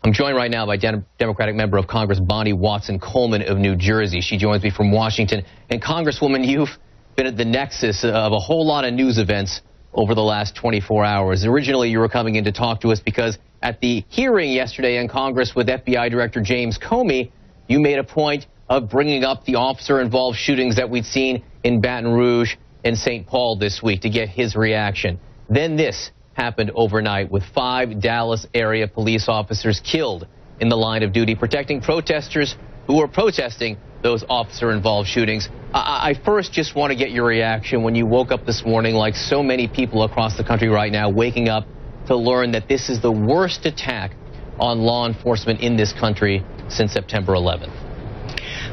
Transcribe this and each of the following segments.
I'm joined right now by Democratic member of Congress Bonnie Watson Coleman of New Jersey. She joins me from Washington. And Congresswoman, you've been at the nexus of a whole lot of news events over the last 24 hours. Originally, you were coming in to talk to us because at the hearing yesterday in Congress with FBI Director James Comey, you made a point of bringing up the officer-involved shootings that we'd seen in Baton Rouge and St. Paul this week to get his reaction. Then this happened overnight with 5 Dallas area police officers killed in the line of duty protecting protesters who were protesting those officer-involved shootings. I first just want to get your reaction when you woke up this morning, like so many people across the country right now, waking up to learn that this is the worst attack on law enforcement in this country since September 11th.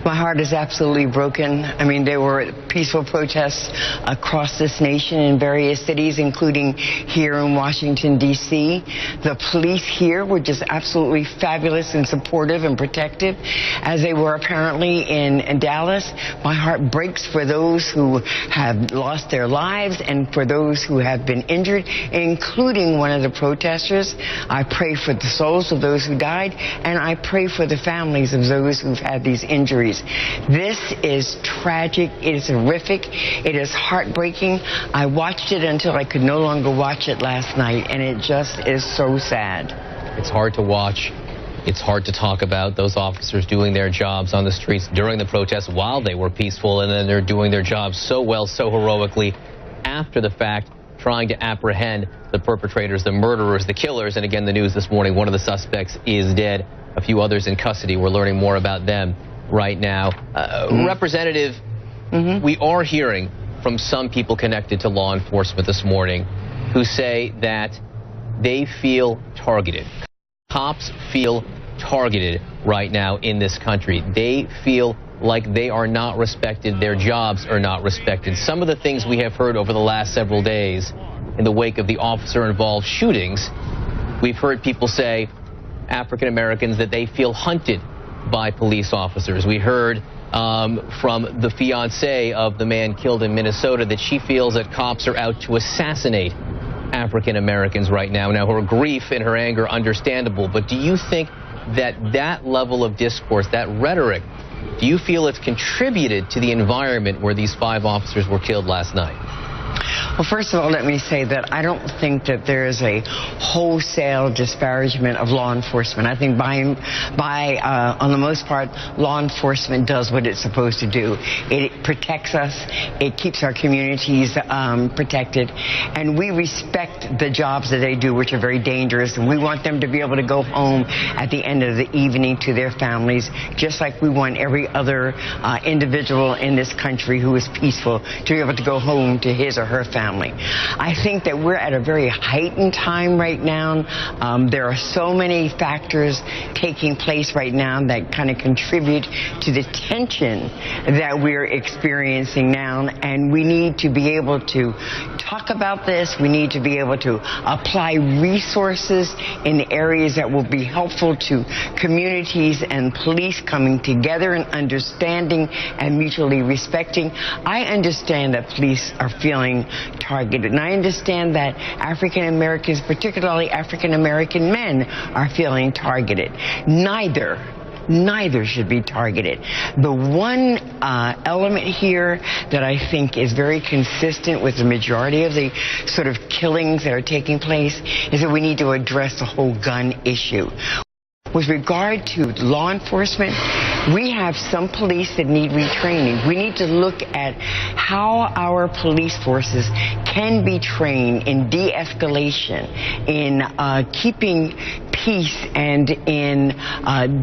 My heart is absolutely broken. I mean, there were peaceful protests across this nation in various cities, including here in Washington, D.C. The police here were just absolutely fabulous and supportive and protective, as they were apparently in Dallas. My heart breaks for those who have lost their lives and for those who have been injured, including one of the protesters. I pray for the souls of those who died, and I pray for the families of those who've had these injuries. This is tragic. It is horrific. It is heartbreaking. I watched it until I could no longer watch it last night, and it just is so sad. It's hard to watch. It's hard to talk about those officers doing their jobs on the streets during the protests while they were peaceful, and then they're doing their jobs so well, so heroically after the fact, trying to apprehend the perpetrators, the murderers, the killers. And again, the news this morning, one of the suspects is dead. A few others in custody. We're learning more about them right now. Representative, we are hearing from some people connected to law enforcement this morning who say that they feel targeted. Cops feel targeted right now in this country. They feel like they are not respected. Their jobs are not respected. Some of the things we have heard over the last several days in the wake of the officer-involved shootings, we've heard people say, African Americans, that they feel hunted by police officers. We heard from the fiancée of the man killed in Minnesota that she feels that cops are out to assassinate African Americans right now. Now, her grief and her anger, understandable, but do you think that that level of discourse, that rhetoric, do you feel it's contributed to the environment where these 5 officers were killed last night? Well, first of all, let me say that I don't think that there is a wholesale disparagement of law enforcement. I think on the most part, law enforcement does what it's supposed to do. It protects us. It keeps our communities protected. And we respect the jobs that they do, which are very dangerous. And we want them to be able to go home at the end of the evening to their families, just like we want every other individual in this country who is peaceful to be able to go home to his or her family. I think that we're at a very heightened time right now. There are so many factors taking place right now that kind of contribute to the tension that we're experiencing now, and we need to be able to talk about this. We need to be able to apply resources in the areas that will be helpful to communities and police coming together and understanding and mutually respecting. I understand that police are feeling targeted, and I understand that African Americans, particularly African American men, are feeling targeted. Neither should be targeted. The one element here that I think is very consistent with the majority of the sort of killings that are taking place is that we need to address the whole gun issue. With regard to law enforcement, we have some police that need retraining. We need to look at how our police forces can be trained in de-escalation, in keeping peace, and in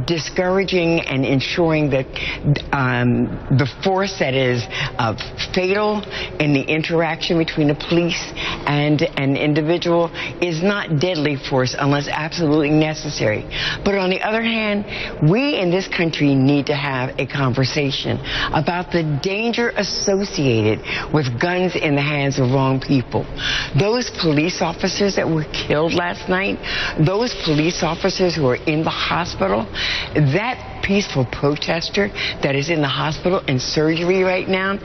discouraging and ensuring that the force that is fatal in the interaction between the police and an individual is not deadly force unless absolutely necessary. But on the other hand, we in this country need to have a conversation about the danger associated with guns in the hands of wrong people. Those police officers that were killed last night, those police police officers who are in the hospital, that peaceful protester that is in the hospital in surgery right now,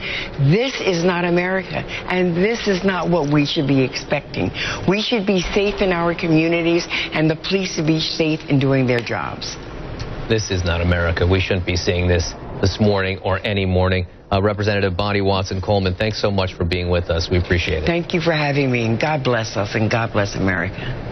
this is not America, and this is not what we should be expecting. We should be safe in our communities, and the police should be safe in doing their jobs. This is not America. We shouldn't be seeing this morning or any morning. Representative Bonnie Watson Coleman, thanks so much for being with us. We appreciate it. Thank you for having me, and God bless us, and God bless America.